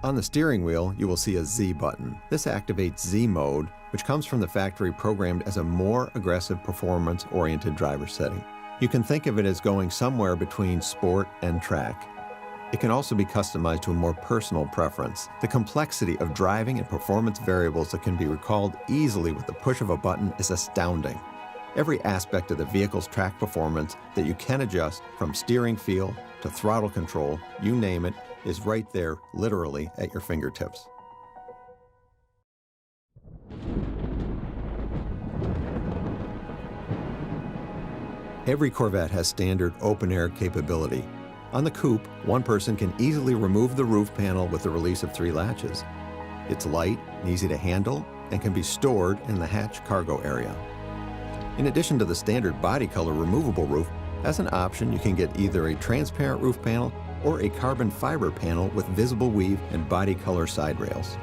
On the steering wheel, you will see a Z button. This activates Z mode, which comes from the factory programmed as a more aggressive performance-oriented driver setting. You can think of it as going somewhere between sport and track. It can also be customized to a more personal preference. The complexity of driving and performance variables that can be recalled easily with the push of a button is astounding. Every aspect of the vehicle's track performance that you can adjust, from steering feel to throttle control, you name it, is right there, literally, at your fingertips. Every Corvette has standard open-air capability. On the coupe, one person can easily remove the roof panel with the release of 3 latches. It's light and easy to handle and can be stored in the hatch cargo area. In addition to the standard body color removable roof, as an option you can get either a transparent roof panel or a carbon fiber panel with visible weave and body color side rails.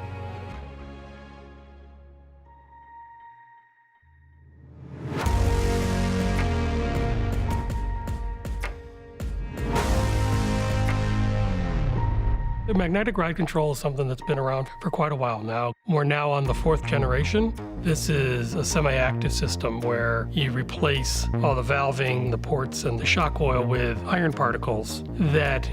The magnetic ride control is something that's been around for quite a while now. We're now on the 4th generation. This is a semi-active system where you replace all the valving, the ports, and the shock coil with iron particles that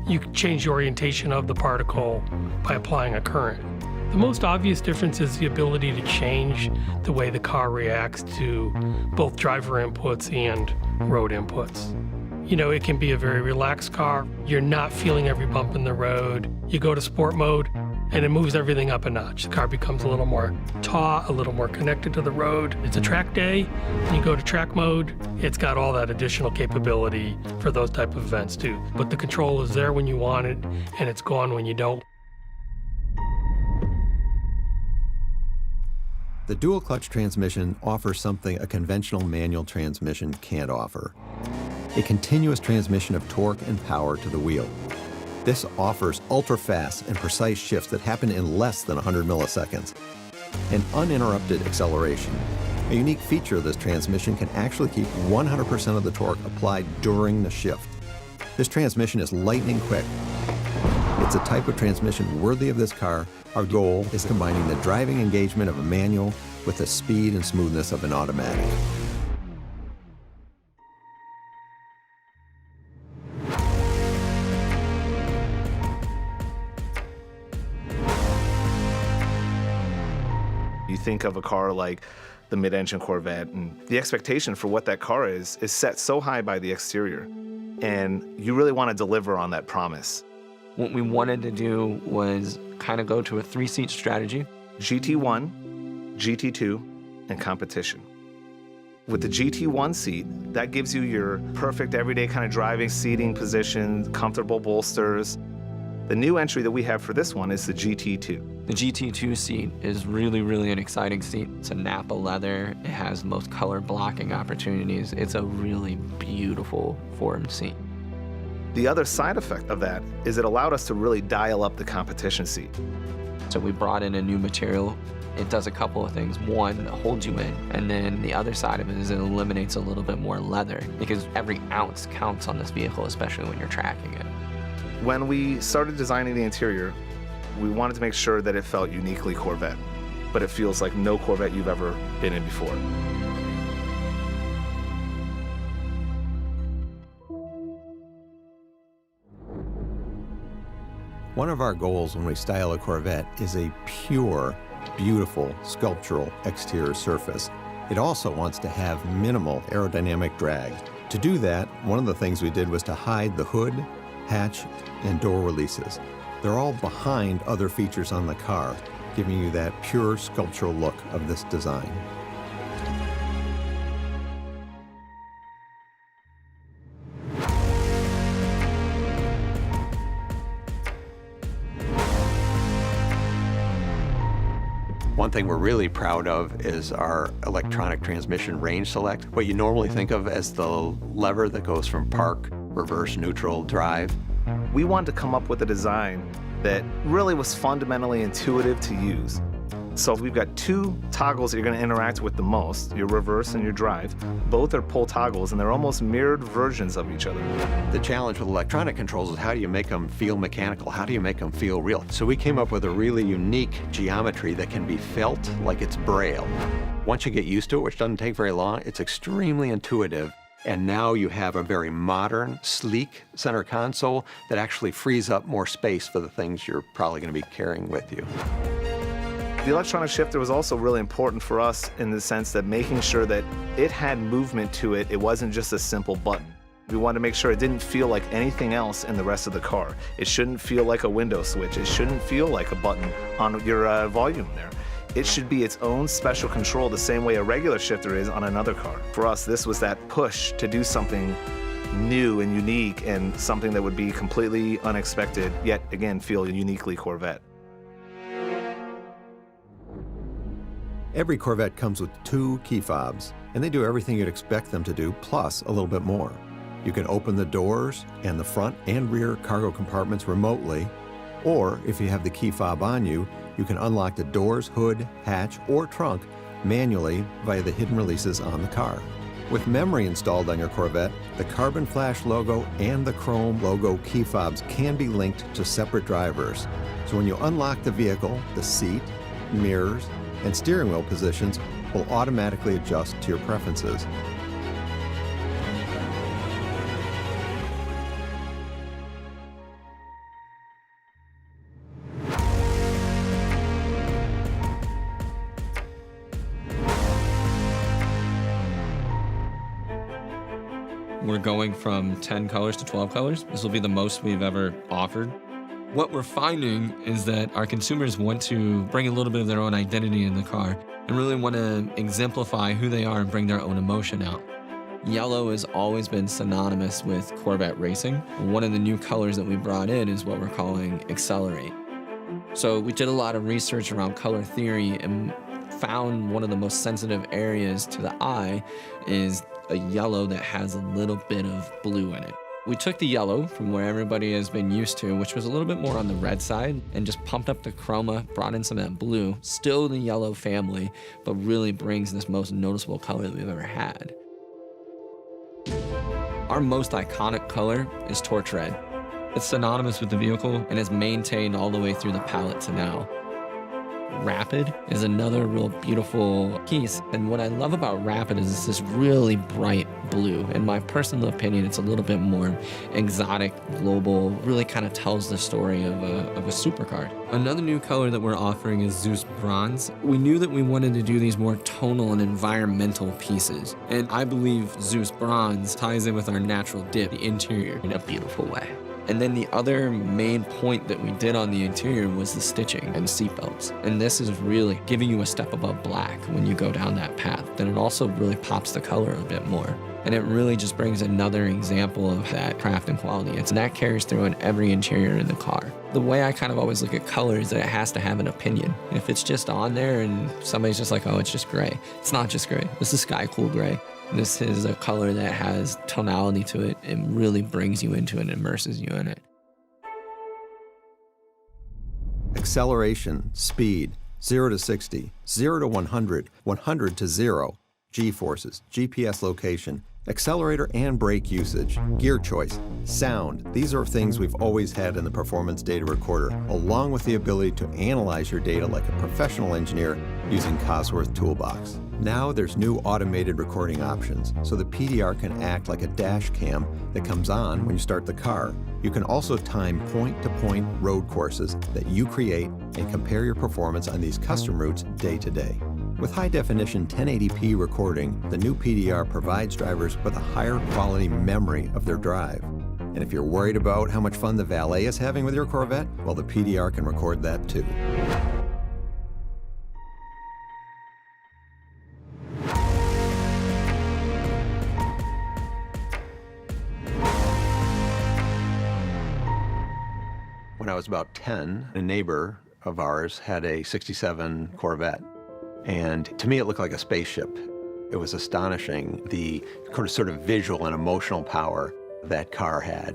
you can change the orientation of the particle by applying a current. The most obvious difference is the ability to change the way the car reacts to both driver inputs and road inputs. You know, it can be a very relaxed car. You're not feeling every bump in the road. You go to sport mode, and it moves everything up a notch. The car becomes a little more taut, a little more connected to the road. It's a track day, and you go to track mode. It's got all that additional capability for those type of events too. But the control is there when you want it, and it's gone when you don't. The dual clutch transmission offers something a conventional manual transmission can't offer: a continuous transmission of torque and power to the wheel. This offers ultra-fast and precise shifts that happen in less than 100 milliseconds, and uninterrupted acceleration. A unique feature of this transmission can actually keep 100% of the torque applied during the shift. This transmission is lightning quick. It's a type of transmission worthy of this car. Our goal is combining the driving engagement of a manual with the speed and smoothness of an automatic. You think of a car like the mid-engine Corvette, and the expectation for what that car is set so high by the exterior, and you really want to deliver on that promise. What we wanted to do was kind of go to a 3-seat strategy. GT1, GT2, and competition. With the GT1 seat, that gives you your perfect everyday kind of driving seating position, comfortable bolsters. The new entry that we have for this one is the GT2. The GT2 seat is really an exciting seat. It's a Napa leather. It has the most color blocking opportunities. It's a really beautiful formed seat. The other side effect of that is it allowed us to really dial up the competition seat. So we brought in a new material. It does a couple of things. One, it holds you in, and then the other side of it is it eliminates a little bit more leather, because every ounce counts on this vehicle, especially when you're tracking it. When we started designing the interior, we wanted to make sure that it felt uniquely Corvette, but it feels like no Corvette you've ever been in before. One of our goals when we style a Corvette is a pure, beautiful, sculptural exterior surface. It also wants to have minimal aerodynamic drag. To do that, one of the things we did was to hide the hood, hatch, and door releases. They're all behind other features on the car, giving you that pure sculptural look of this design. One thing we're really proud of is our electronic transmission range select, what you normally think of as the lever that goes from park, reverse, neutral, drive. We wanted to come up with a design that really was fundamentally intuitive to use. So we've got two toggles that you're going to interact with the most, your reverse and your drive. Both are pull toggles, and they're almost mirrored versions of each other. The challenge with electronic controls is how do you make them feel mechanical? How do you make them feel real? So we came up with a really unique geometry that can be felt like it's Braille. Once you get used to it, which doesn't take very long, it's extremely intuitive. And now you have a very modern, sleek center console that actually frees up more space for the things you're probably going to be carrying with you. The electronic shifter was also really important for us in the sense that making sure that it had movement to it. It wasn't just a simple button. We wanted to make sure it didn't feel like anything else in the rest of the car. It shouldn't feel like a window switch. It shouldn't feel like a button on your volume there. It should be its own special control the same way a regular shifter is on another car. For us, this was that push to do something new and unique and something that would be completely unexpected, yet again, feel uniquely Corvette. Every Corvette comes with 2 key fobs, and they do everything you'd expect them to do, plus a little bit more. You can open the doors and the front and rear cargo compartments remotely, or if you have the key fob on you, you can unlock the doors, hood, hatch, or trunk manually via the hidden releases on the car. With memory installed on your Corvette, the carbon flash logo and the chrome logo key fobs can be linked to separate drivers. So when you unlock the vehicle, the seat, mirrors, and steering wheel positions will automatically adjust to your preferences. We're going from 10 colors to 12 colors. This will be the most we've ever offered. What we're finding is that our consumers want to bring a little bit of their own identity in the car and really want to exemplify who they are and bring their own emotion out. Yellow has always been synonymous with Corvette racing. One of the new colors that we brought in is what we're calling Accelerate. So we did a lot of research around color theory and found one of the most sensitive areas to the eye is a yellow that has a little bit of blue in it. We took the yellow from where everybody has been used to, which was a little bit more on the red side, and just pumped up the chroma, brought in some of that blue, still in the yellow family, but really brings this most noticeable color that we've ever had. Our most iconic color is torch red. It's synonymous with the vehicle and is maintained all the way through the palette to now. Rapid is another real beautiful piece, and what I love about Rapid is it's this really bright blue. In my personal opinion, it's a little bit more exotic, global, really kind of tells the story of a supercar. Another new color that we're offering is Zeus Bronze. We knew that we wanted to do these more tonal and environmental pieces, and I believe Zeus Bronze ties in with our natural dip, the interior, in a beautiful way. And then the other main point that we did on the interior was the stitching and seatbelts. And this is really giving you a step above black when you go down that path. Then it also really pops the color a bit more. And it really just brings another example of that craft and quality. And that carries through in every interior in the car. The way I kind of always look at color is that it has to have an opinion. If it's just on there and somebody's just like, oh, it's just gray. It's not just gray. This is sky cool gray. This is a color that has tonality to it and really brings you into it and immerses you in it. Acceleration, speed, 0 to 60, 0 to 100, 100 to 0, G-forces, GPS location, accelerator and brake usage, gear choice, sound. These are things we've always had in the performance data recorder, along with the ability to analyze your data like a professional engineer using Cosworth Toolbox. Now there's new automated recording options, so the PDR can act like a dash cam that comes on when you start the car. You can also time point-to-point road courses that you create and compare your performance on these custom routes day to day. With high-definition 1080p recording, the new PDR provides drivers with a higher quality memory of their drive. And if you're worried about how much fun the valet is having with your Corvette, well, the PDR can record that too. When I was about 10, a neighbor of ours had a '67 Corvette. And to me, it looked like a spaceship. It was astonishing, the sort of visual and emotional power that car had.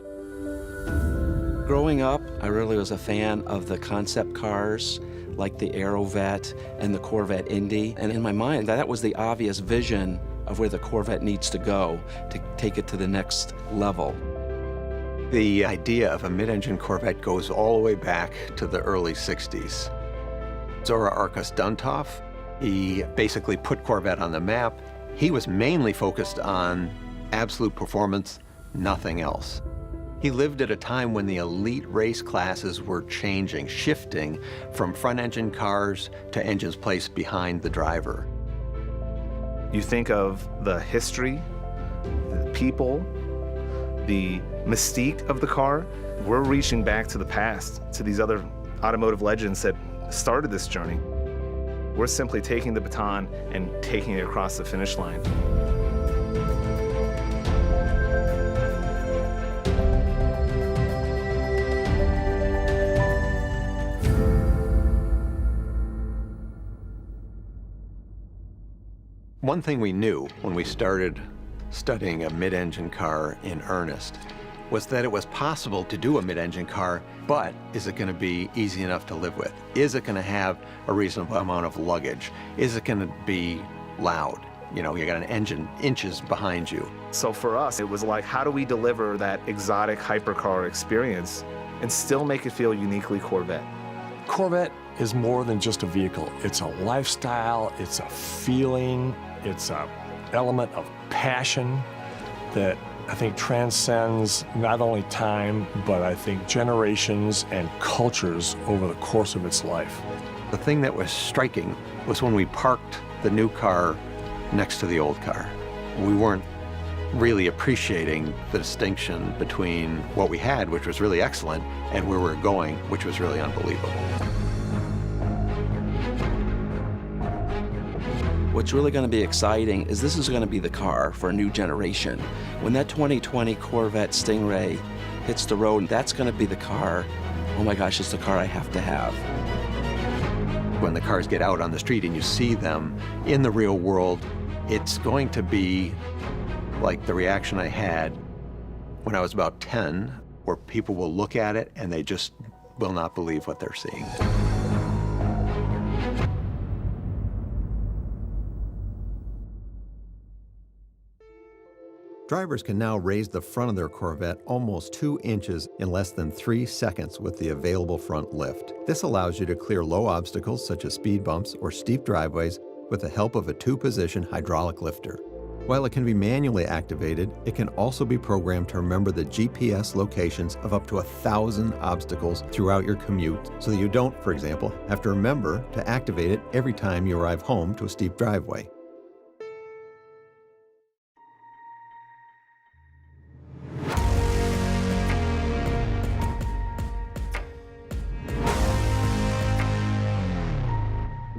Growing up, I really was a fan of the concept cars. like the Aerovette and the Corvette Indy. And in my mind, that was the obvious vision of where the Corvette needs to go to take it to the next level. The idea of a mid-engine Corvette goes all the way back to the early 60s. Zora Arkus Duntov, he basically put Corvette on the map. He was mainly focused on absolute performance, nothing else. He lived at a time when the elite race classes were changing, shifting from front-engine cars to engines placed behind the driver. You think of the history, the people, the mystique of the car. We're reaching back to the past, to these other automotive legends that started this journey. We're simply taking the baton and taking it across the finish line. One thing we knew when we started studying a mid-engine car in earnest was that it was possible to do a mid-engine car, but is it going to be easy enough to live with? Is it going to have a reasonable amount of luggage? Is it going to be loud? You know, you got an engine inches behind you. So for us, it was like, how do we deliver that exotic hypercar experience and still make it feel uniquely Corvette? Corvette is more than just a vehicle. It's a lifestyle, it's a feeling, it's an element of passion that I think transcends not only time, but I think generations and cultures over the course of its life. The thing that was striking was when we parked the new car next to the old car. We weren't really appreciating the distinction between what we had, which was really excellent, and where we were going, which was really unbelievable. What's really going to be exciting is this is going to be the car for a new generation. When that 2020 Corvette Stingray hits the road, that's going to be the car. Oh my gosh, it's the car I have to have. When the cars get out on the street and you see them in the real world, it's going to be like the reaction I had when I was about 10, where people will look at it and they just will not believe what they're seeing. Drivers can now raise the front of their Corvette almost 2 inches in less than 3 seconds with the available front lift. This allows you to clear low obstacles such as speed bumps or steep driveways with the help of a 2-position hydraulic lifter. While it can be manually activated, it can also be programmed to remember the GPS locations of up to 1,000 obstacles throughout your commute, so that you don't, for example, have to remember to activate it every time you arrive home to a steep driveway.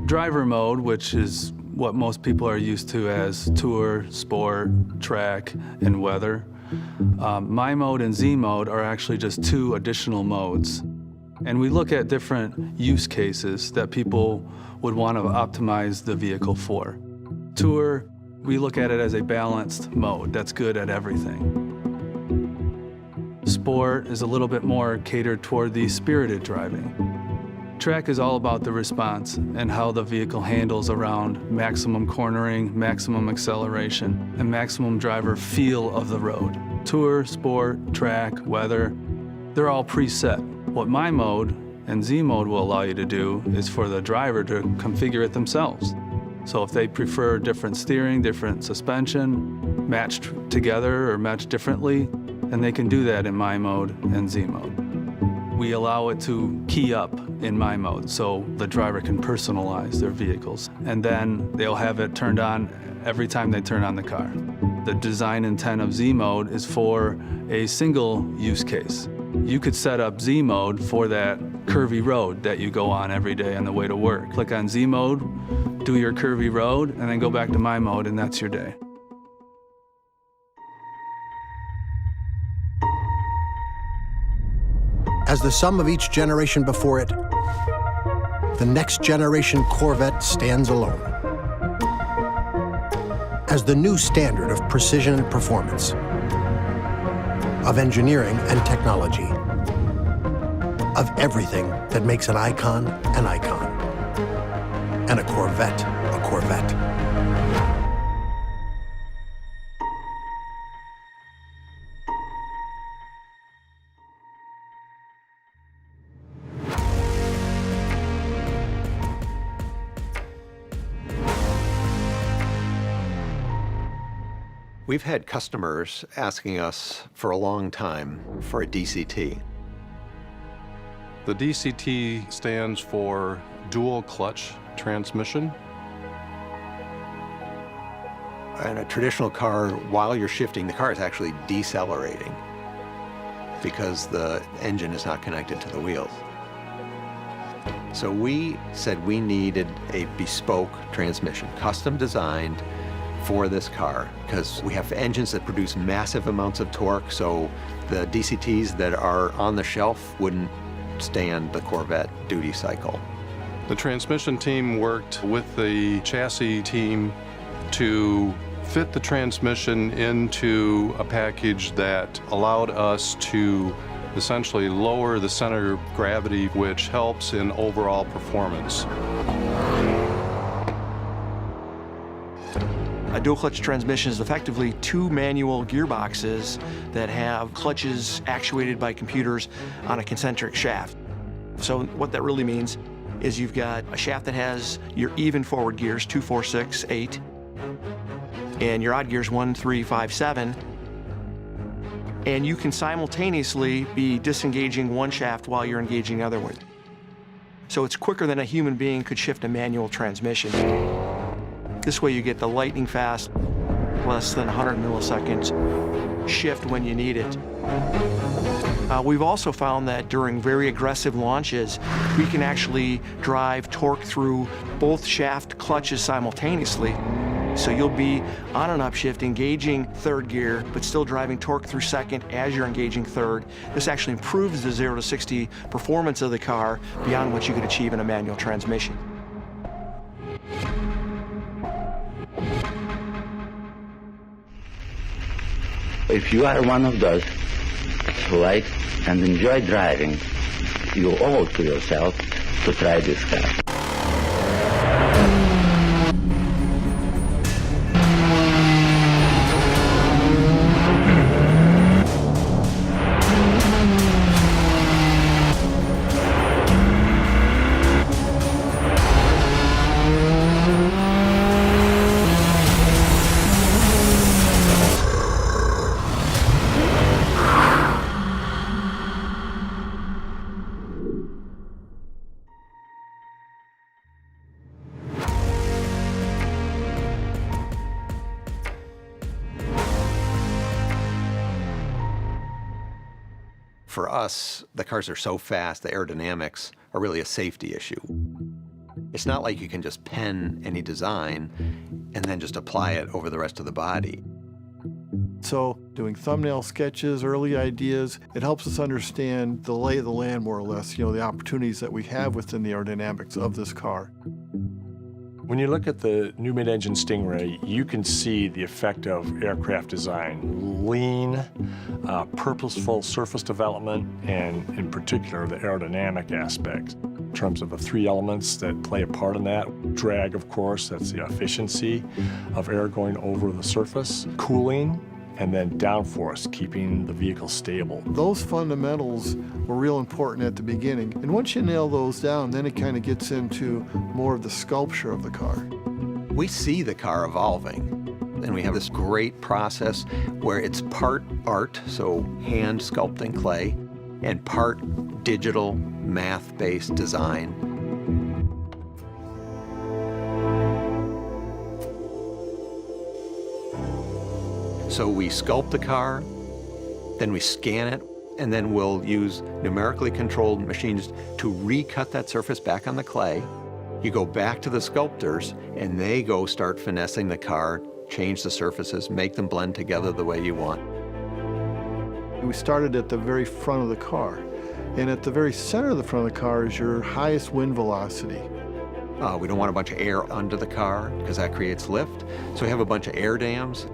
Driver mode, which is what most people are used to as Tour, Sport, Track, and Weather. My mode and Z mode are actually just 2 additional modes. And we look at different use cases that people would want to optimize the vehicle for. Tour, we look at it as a balanced mode that's good at everything. Sport is a little bit more catered toward the spirited driving. Track is all about the response and how the vehicle handles around maximum cornering, maximum acceleration, and maximum driver feel of the road. Tour, Sport, Track, Weather, they're all preset. What my mode and Z mode will allow you to do is for the driver to configure it themselves. So if they prefer different steering, different suspension, matched together or matched differently, then they can do that in my mode and Z mode. We allow it to key up in my mode so the driver can personalize their vehicles. And then they'll have it turned on every time they turn on the car. The design intent of Z mode is for a single use case. You could set up Z mode for that curvy road that you go on every day on the way to work. Click on Z mode, do your curvy road, and then go back to my mode, and that's your day. As the sum of each generation before it, the next generation Corvette stands alone as the new standard of precision and performance, of engineering and technology, of everything that makes an icon an icon. And a Corvette, a Corvette. We've had customers asking us for a long time for a DCT. The DCT stands for dual clutch transmission. In a traditional car, while you're shifting, the car is actually decelerating because the engine is not connected to the wheels. So we said we needed a bespoke transmission, custom designed for this car, because we have engines that produce massive amounts of torque, so the DCTs that are on the shelf wouldn't stand the Corvette duty cycle. The transmission team worked with the chassis team to fit the transmission into a package that allowed us to essentially lower the center of gravity, which helps in overall performance. A dual clutch transmission is effectively two manual gearboxes that have clutches actuated by computers on a concentric shaft. So what that really means is you've got a shaft that has your even forward gears, 2, 4, 6, 8, and your odd gears, 1, 3, 5, 7. And you can simultaneously be disengaging one shaft while you're engaging the other one. So it's quicker than a human being could shift a manual transmission. This way you get the lightning fast, less than 100 milliseconds shift when you need it. We've also found that during very aggressive launches, we can actually drive torque through both shaft clutches simultaneously. So you'll be on an upshift, engaging third gear, but still driving torque through second as you're engaging third. This actually improves the 0 to 60 performance of the car beyond what you could achieve in a manual transmission. If you are one of those who like and enjoy driving, you owe it to yourself to try this car. For us, the cars are so fast, the aerodynamics are really a safety issue. It's not like you can just pen any design and then just apply it over the rest of the body. So doing thumbnail sketches, early ideas, it helps us understand the lay of the land more or less, the opportunities that we have within the aerodynamics of this car. When you look at the new mid-engine Stingray, you can see the effect of aircraft design. Lean, purposeful surface development, and in particular, the aerodynamic aspects. In terms of the three elements that play a part in that. Drag, of course, that's the efficiency of air going over the surface. Cooling, and then downforce, keeping the vehicle stable. Those fundamentals were real important at the beginning. And once you nail those down, then it kind of gets into more of the sculpture of the car. We see the car evolving, and we have this great process where it's part art, so hand sculpting clay, and part digital, math-based design. So we sculpt the car, then we scan it, and then we'll use numerically controlled machines to recut that surface back on the clay. You go back to the sculptors, and they go start finessing the car, change the surfaces, make them blend together the way you want. We started at the very front of the car, and at the very center of the front of the car is your highest wind velocity. We don't want a bunch of air under the car because that creates lift, so we have a bunch of air dams.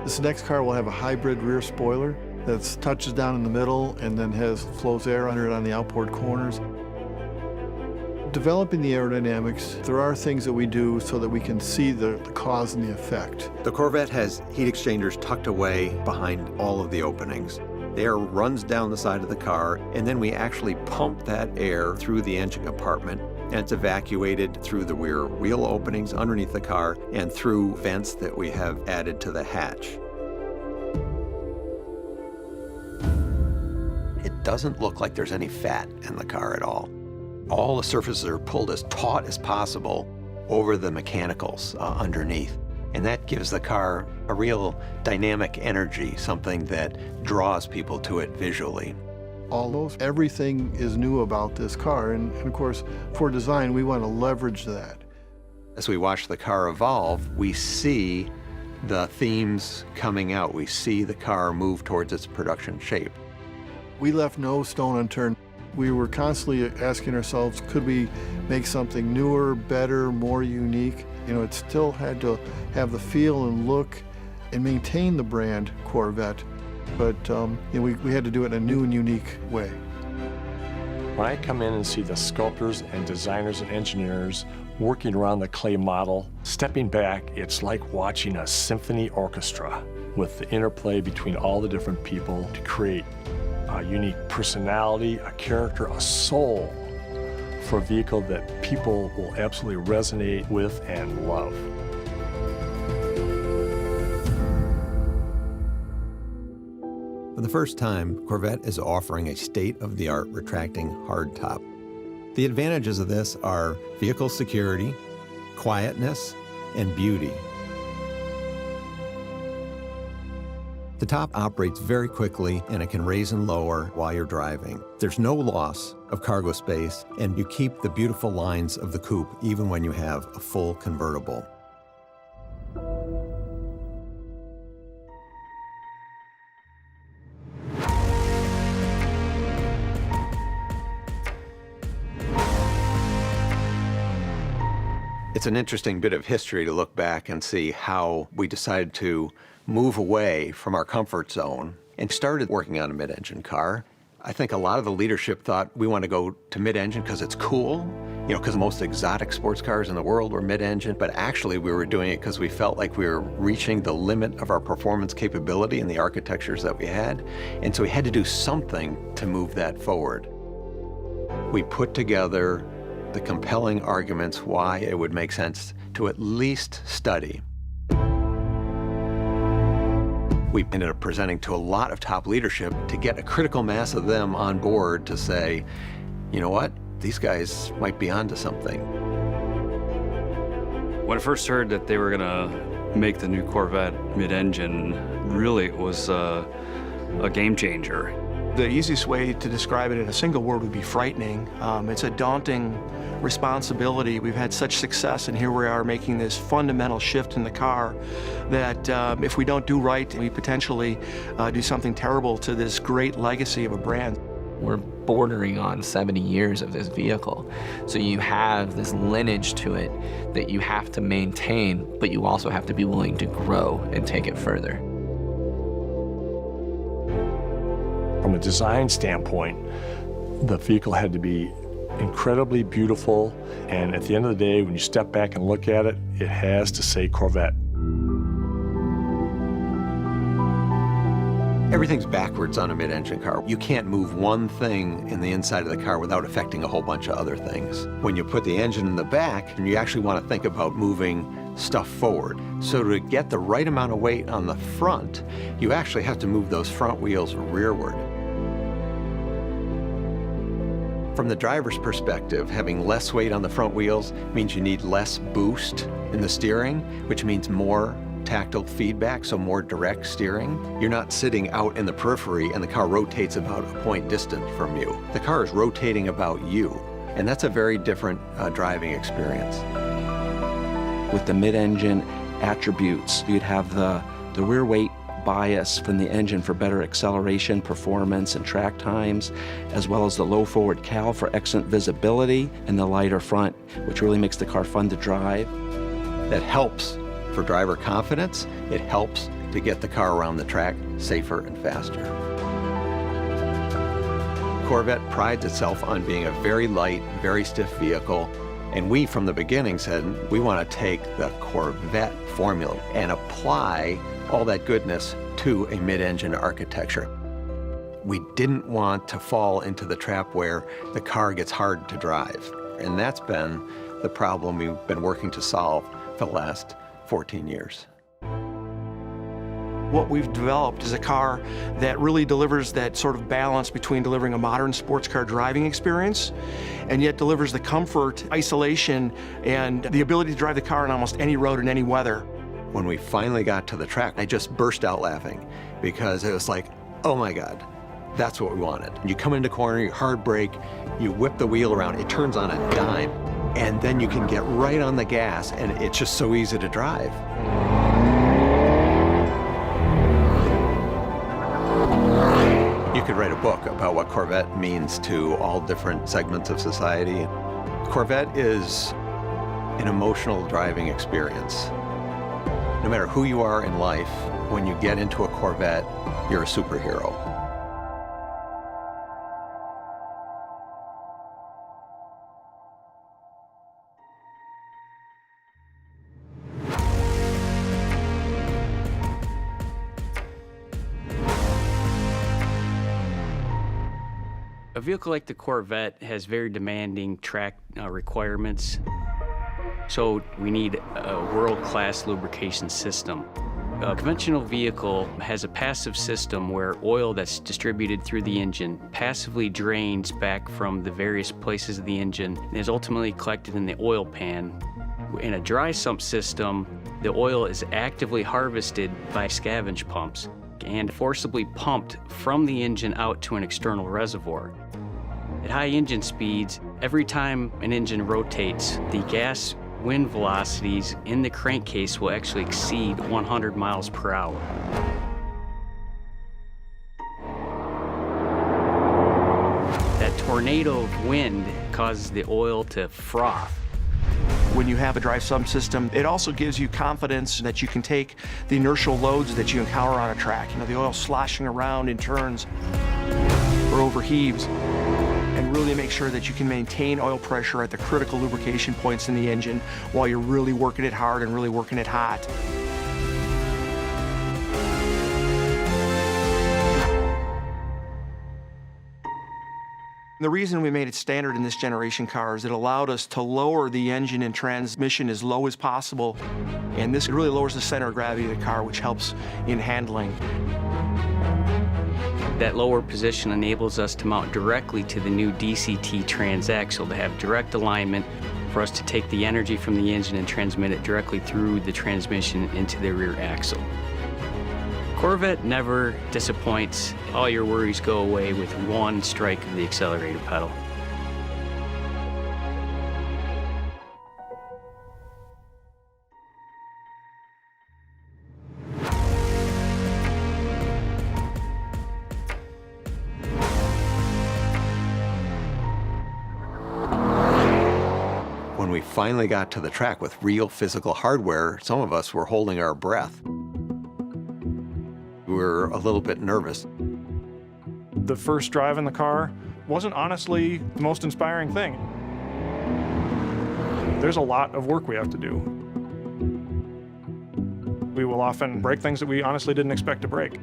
This next car will have a hybrid rear spoiler that touches down in the middle and then flows air under it on the outboard corners. Developing the aerodynamics, there are things that we do so that we can see the cause and the effect. The Corvette has heat exchangers tucked away behind all of the openings. The air runs down the side of the car, and then we actually pump that air through the engine compartment, and it's evacuated through the rear wheel openings underneath the car and through vents that we have added to the hatch. It doesn't look like there's any fat in the car at all. All the surfaces are pulled as taut as possible over the mechanicals underneath. And that gives the car a real dynamic energy, something that draws people to it visually. Almost everything is new about this car, and of course, for design, we want to leverage that. As we watch the car evolve, we see the themes coming out. We see the car move towards its production shape. We left no stone unturned. We were constantly asking ourselves, could we make something newer, better, more unique? You know, it still had to have the feel and look and maintain the brand Corvette, but you know, we had to do it in a new and unique way. When I come in and see the sculptors and designers and engineers working around the clay model, stepping back, it's like watching a symphony orchestra with the interplay between all the different people to create a unique personality, a character, a soul for a vehicle that people will absolutely resonate with and love. For the first time, Corvette is offering a state-of-the-art retracting hardtop. The advantages of this are vehicle security, quietness, and beauty. The top operates very quickly, and it can raise and lower while you're driving. There's no loss of cargo space, and you keep the beautiful lines of the coupe even when you have a full convertible. It's an interesting bit of history to look back and see how we decided to move away from our comfort zone and started working on a mid-engine car. I think a lot of the leadership thought we want to go to mid-engine because it's cool, you know, because the most exotic sports cars in the world were mid-engine, but actually we were doing it because we felt like we were reaching the limit of our performance capability in the architectures that we had, and so we had to do something to move that forward. We put together the compelling arguments why it would make sense to at least study. We ended up presenting to a lot of top leadership to get a critical mass of them on board to say, you know what, these guys might be onto something. When I first heard that they were gonna make the new Corvette mid-engine, really it was a game changer. The easiest way to describe it in a single word would be frightening. It's a daunting responsibility. We've had such success, and here we are making this fundamental shift in the car that if we don't do right, we potentially do something terrible to this great legacy of a brand. We're bordering on 70 years of this vehicle. So you have this lineage to it that you have to maintain, but you also have to be willing to grow and take it further. From a design standpoint, the vehicle had to be incredibly beautiful, and at the end of the day, when you step back and look at it, it has to say Corvette. Everything's backwards on a mid-engine car. You can't move one thing in the inside of the car without affecting a whole bunch of other things. When you put the engine in the back, you actually want to think about moving stuff forward. So to get the right amount of weight on the front, you actually have to move those front wheels rearward. From the driver's perspective, having less weight on the front wheels means you need less boost in the steering, which means more tactile feedback, so more direct steering. You're not sitting out in the periphery and the car rotates about a point distant from you. The car is rotating about you, and that's a very different driving experience. With the mid-engine attributes, you'd have the rear weight bias from the engine for better acceleration, performance, and track times, as well as the low forward cowl for excellent visibility, and the lighter front, which really makes the car fun to drive. That helps for driver confidence. It helps to get the car around the track safer and faster. Corvette prides itself on being a very light, very stiff vehicle. And we, from the beginning, said we want to take the Corvette formula and apply all that goodness to a mid-engine architecture. We didn't want to fall into the trap where the car gets hard to drive. And that's been the problem we've been working to solve for the last 14 years. What we've developed is a car that really delivers that sort of balance between delivering a modern sports car driving experience and yet delivers the comfort, isolation, and the ability to drive the car on almost any road in any weather. When we finally got to the track, I just burst out laughing because it was like, oh my God, that's what we wanted. You come into corner, you hard brake, you whip the wheel around, it turns on a dime, and then you can get right on the gas, and it's just so easy to drive. You could write a book about what Corvette means to all different segments of society. Corvette is an emotional driving experience. No matter who you are in life, when you get into a Corvette, you're a superhero. A vehicle like the Corvette has very demanding track requirements, so we need a world-class lubrication system. A conventional vehicle has a passive system where oil that's distributed through the engine passively drains back from the various places of the engine and is ultimately collected in the oil pan. In a dry sump system, the oil is actively harvested by scavenge pumps and forcibly pumped from the engine out to an external reservoir. At high engine speeds, every time an engine rotates, the gas wind velocities in the crankcase will actually exceed 100 miles per hour. That tornado of wind causes the oil to froth. When you have a dry sump system, it also gives you confidence that you can take the inertial loads that you encounter on a track. You know, the oil sloshing around in turns or overheaves, and really make sure that you can maintain oil pressure at the critical lubrication points in the engine while you're really working it hard and really working it hot. The reason we made it standard in this generation car is it allowed us to lower the engine and transmission as low as possible, and this really lowers the center of gravity of the car, which helps in handling. That lower position enables us to mount directly to the new DCT transaxle to have direct alignment for us to take the energy from the engine and transmit it directly through the transmission into the rear axle. Corvette never disappoints. All your worries go away with one strike of the accelerator pedal. When we finally got to the track with real physical hardware, some of us were holding our breath. We were a little bit nervous. The first drive in the car wasn't honestly the most inspiring thing. There's a lot of work we have to do. We will often break things that we honestly didn't expect to break.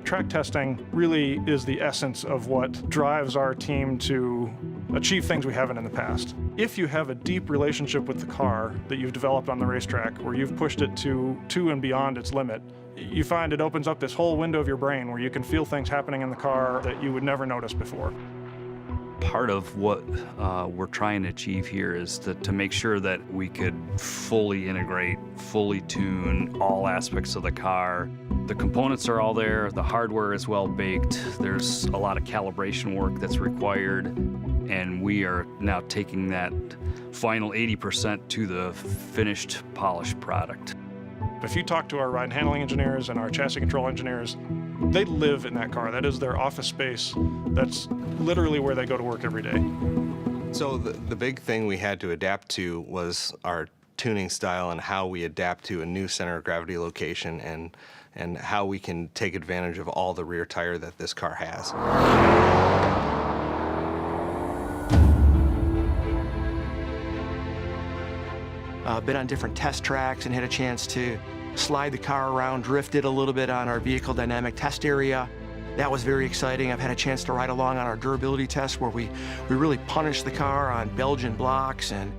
Track testing really is the essence of what drives our team to achieve things we haven't in the past. If you have a deep relationship with the car that you've developed on the racetrack, where you've pushed it to and beyond its limit, you find it opens up this whole window of your brain where you can feel things happening in the car that you would never notice before. Part of what we're trying to achieve here is to make sure that we could fully integrate, fully tune all aspects of the car. The components are all there, the hardware is well baked, there's a lot of calibration work that's required, and we are now taking that final 80% to the finished, polished product. If you talk to our ride and handling engineers and our chassis control engineers, they live in that car. That is their office space. That's literally where they go to work every day. So the big thing we had to adapt to was our tuning style and how we adapt to a new center of gravity location and and how we can take advantage of all the rear tire that this car has. Been on different test tracks and had a chance to slide the car around, drift it a little bit on our vehicle dynamic test area. That was very exciting. I've had a chance to ride along on our durability test where we really punished the car on Belgian blocks and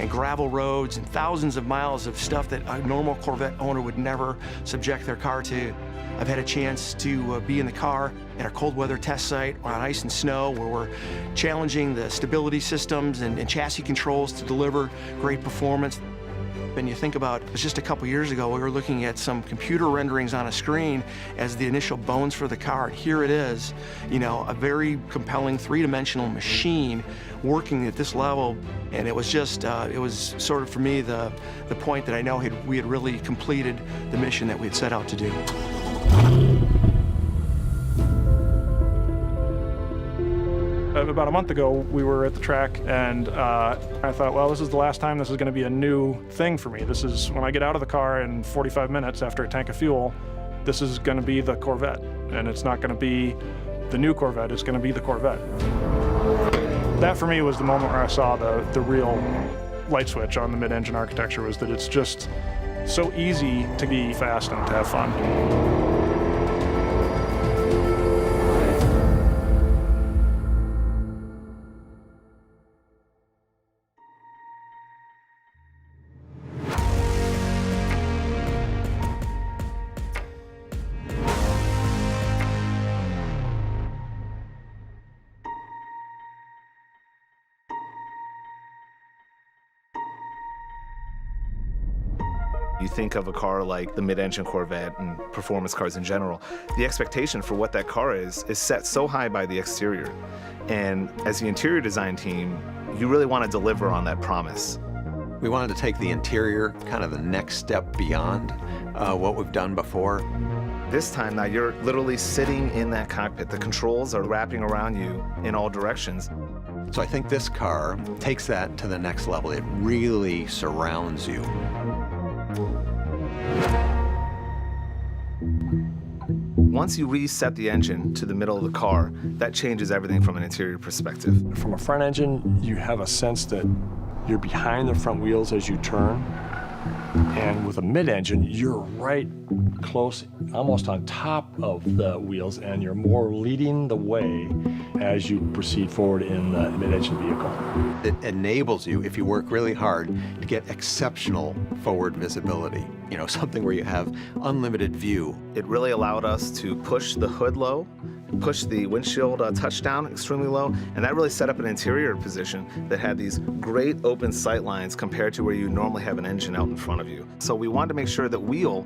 gravel roads and thousands of miles of stuff that a normal Corvette owner would never subject their car to. I've had a chance to be in the car at our cold weather test site on ice and snow where we're challenging the stability systems and chassis controls to deliver great performance. And you think about, it was just a couple years ago, we were looking at some computer renderings on a screen as the initial bones for the car. And here it is, you know, a very compelling three-dimensional machine working at this level. And it was just, it was sort of for me the point that I know we had really completed the mission that we had set out to do. About a month ago, we were at the track, and I thought, well, this is the last time this is going to be a new thing for me. This is when I get out of the car in 45 minutes after a tank of fuel, this is going to be the Corvette. And it's not going to be the new Corvette, it's going to be the Corvette. That for me was the moment where I saw the real light switch on the mid-engine architecture, was that it's just so easy to be fast and to have fun. You think of a car like the mid-engine Corvette and performance cars in general, the expectation for what that car is set so high by the exterior. And as the interior design team, you really want to deliver on that promise. We wanted to take the interior kind of the next step beyond what we've done before. This time now you're literally sitting in that cockpit. The controls are wrapping around you in all directions. So I think this car takes that to the next level. It really surrounds you. Once you reset the engine to the middle of the car, that changes everything from an interior perspective. From a front engine, you have a sense that you're behind the front wheels as you turn. And with a mid-engine, you're right close, almost on top of the wheels, and you're more leading the way as you proceed forward in the mid-engine vehicle. It enables you, if you work really hard, to get exceptional forward visibility. You know, something where you have unlimited view. It really allowed us to push the hood low, push the windshield touchdown extremely low, and that really set up an interior position that had these great open sight lines compared to where you normally have an engine out in front of you. So we wanted to make sure that wheel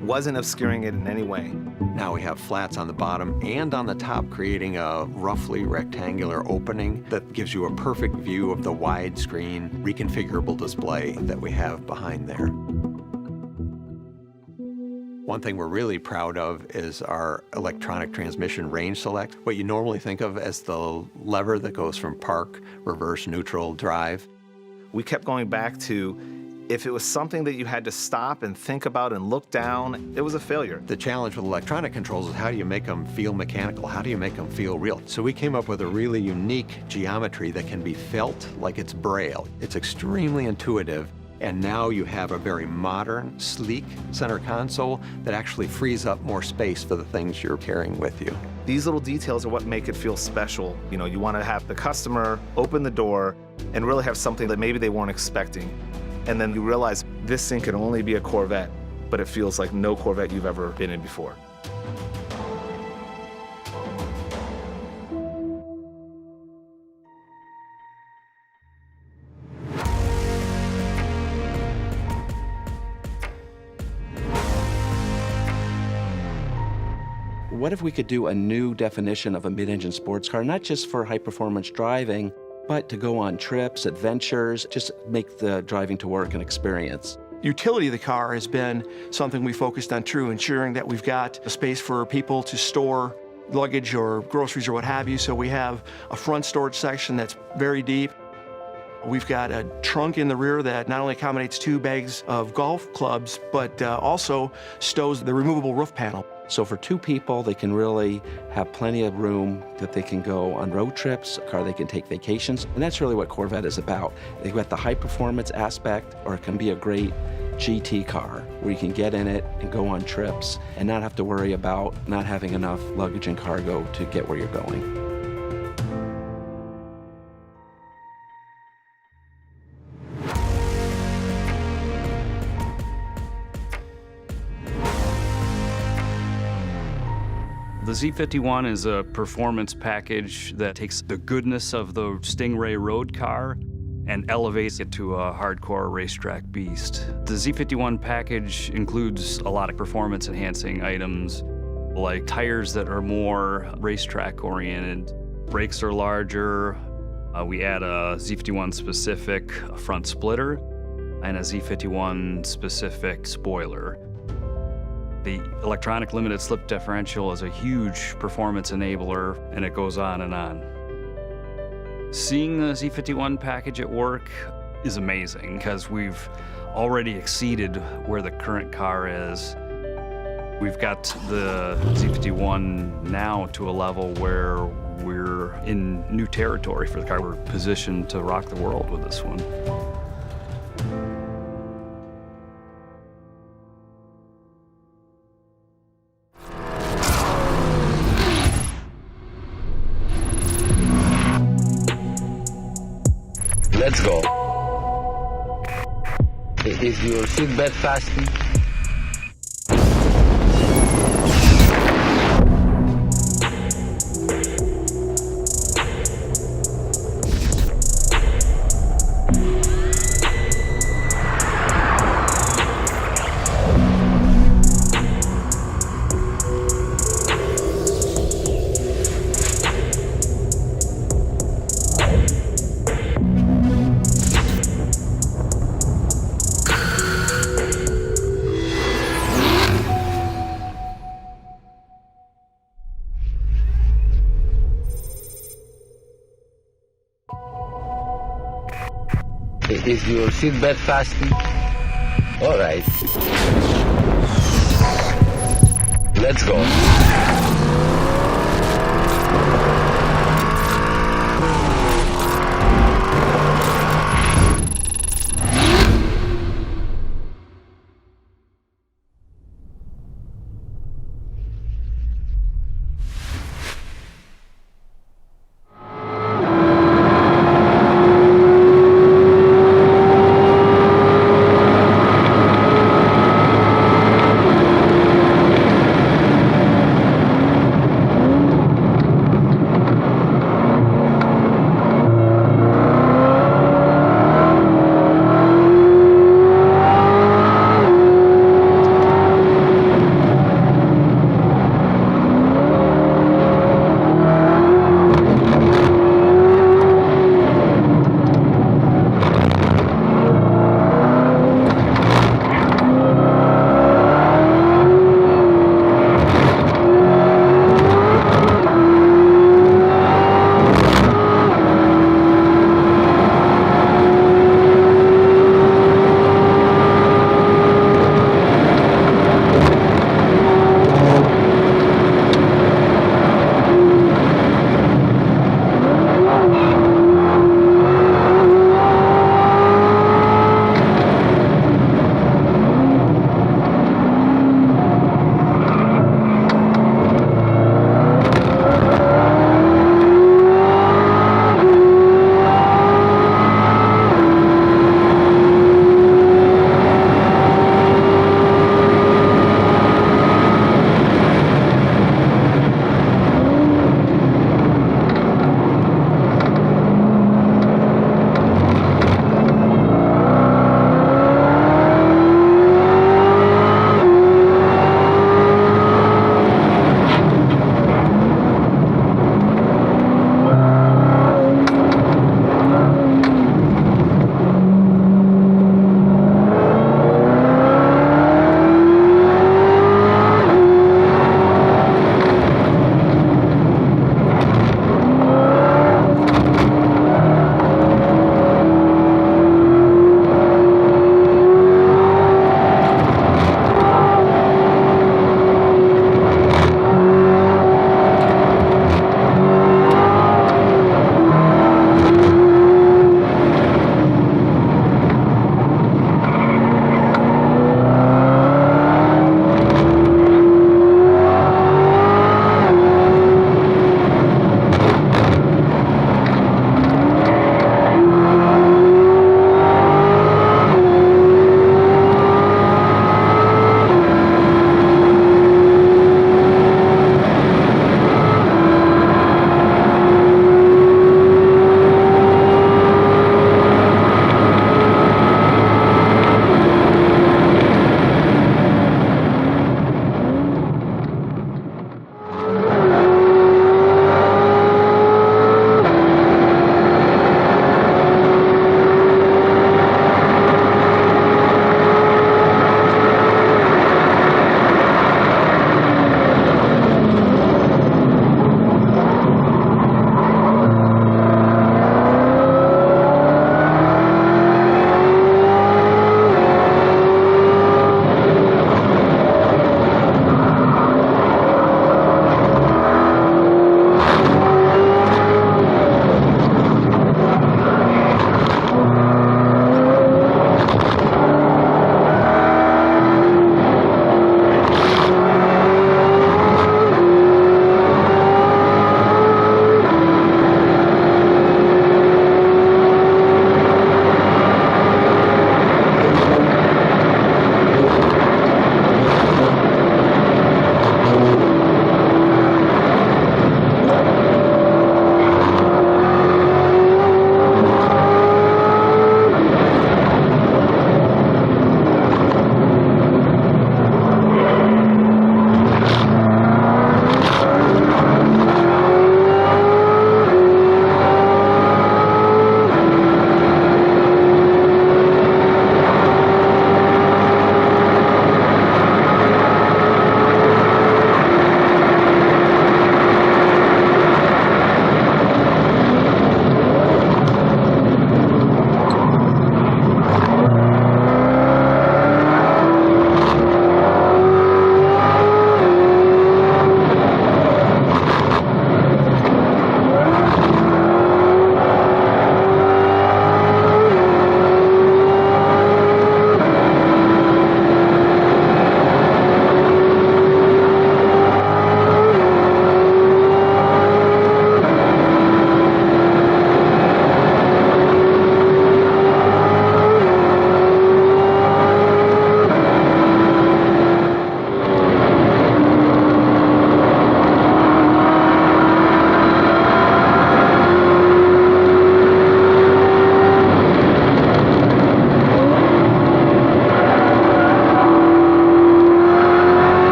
wasn't obscuring it in any way. Now we have flats on the bottom and on the top, creating a roughly rectangular opening that gives you a perfect view of the widescreen reconfigurable display that we have behind there. One thing we're really proud of is our electronic transmission range select, what you normally think of as the lever that goes from park, reverse, neutral, drive. We kept going back to, if it was something that you had to stop and think about and look down, it was a failure. The challenge with electronic controls is how do you make them feel mechanical? How do you make them feel real? So we came up with a really unique geometry that can be felt like it's Braille. It's extremely intuitive. And now you have a very modern, sleek center console that actually frees up more space for the things you're carrying with you. These little details are what make it feel special. You know, you want to have the customer open the door and really have something that maybe they weren't expecting. And then you realize this thing can only be a Corvette, but it feels like no Corvette you've ever been in before. What if we could do a new definition of a mid-engine sports car, not just for high-performance driving, but to go on trips, adventures, just make the driving to work an experience? Utility of the car has been something we focused on too, ensuring that we've got a space for people to store luggage or groceries or what have you. So we have a front storage section that's very deep. We've got a trunk in the rear that not only accommodates 2 bags of golf clubs, but also stows the removable roof panel. So for 2 people, they can really have plenty of room that they can go on road trips, a car they can take vacations, and that's really what Corvette is about. They've got the high performance aspect, or it can be a great GT car where you can get in it and go on trips and not have to worry about not having enough luggage and cargo to get where you're going. The Z51 is a performance package that takes the goodness of the Stingray road car and elevates it to a hardcore racetrack beast. The Z51 package includes a lot of performance-enhancing items, like tires that are more racetrack-oriented, brakes are larger, we add a Z51-specific front splitter, and a Z51-specific spoiler. The electronic limited slip differential is a huge performance enabler, and it goes on and on. Seeing the Z51 package at work is amazing because we've already exceeded where the current car is. We've got the Z51 now to a level where we're in new territory for the car. We're positioned to rock the world with this one. Let's go. Is your seatbelt fastened? Is your seatbelt fastened? All right. Let's go.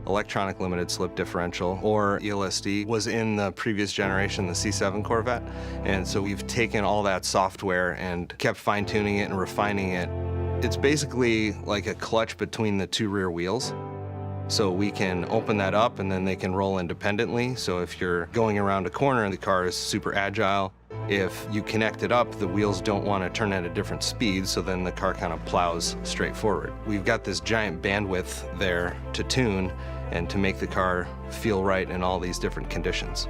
electronic limited slip differential, or ELSD, was in the previous generation, the C7 Corvette. And so we've taken all that software and kept fine-tuning it and refining it. It's basically like a clutch between the two rear wheels. So we can open that up and then they can roll independently. So if you're going around a corner and the car is super agile, if you connect it up, the wheels don't want to turn at a different speed, so then the car kind of plows straight forward. We've got this giant bandwidth there to tune and to make the car feel right in all these different conditions.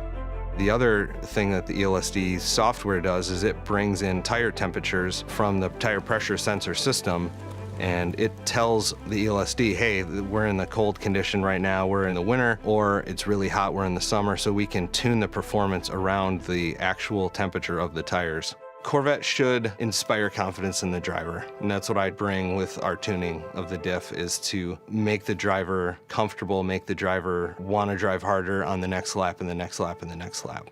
The other thing that the ELSD software does is it brings in tire temperatures from the tire pressure sensor system, and it tells the ELSD, hey, we're in the cold condition right now, we're in the winter, or it's really hot, we're in the summer, so we can tune the performance around the actual temperature of the tires. Corvette should inspire confidence in the driver, and that's what I bring with our tuning of the diff, is to make the driver comfortable, make the driver want to drive harder on the next lap and the next lap and the next lap.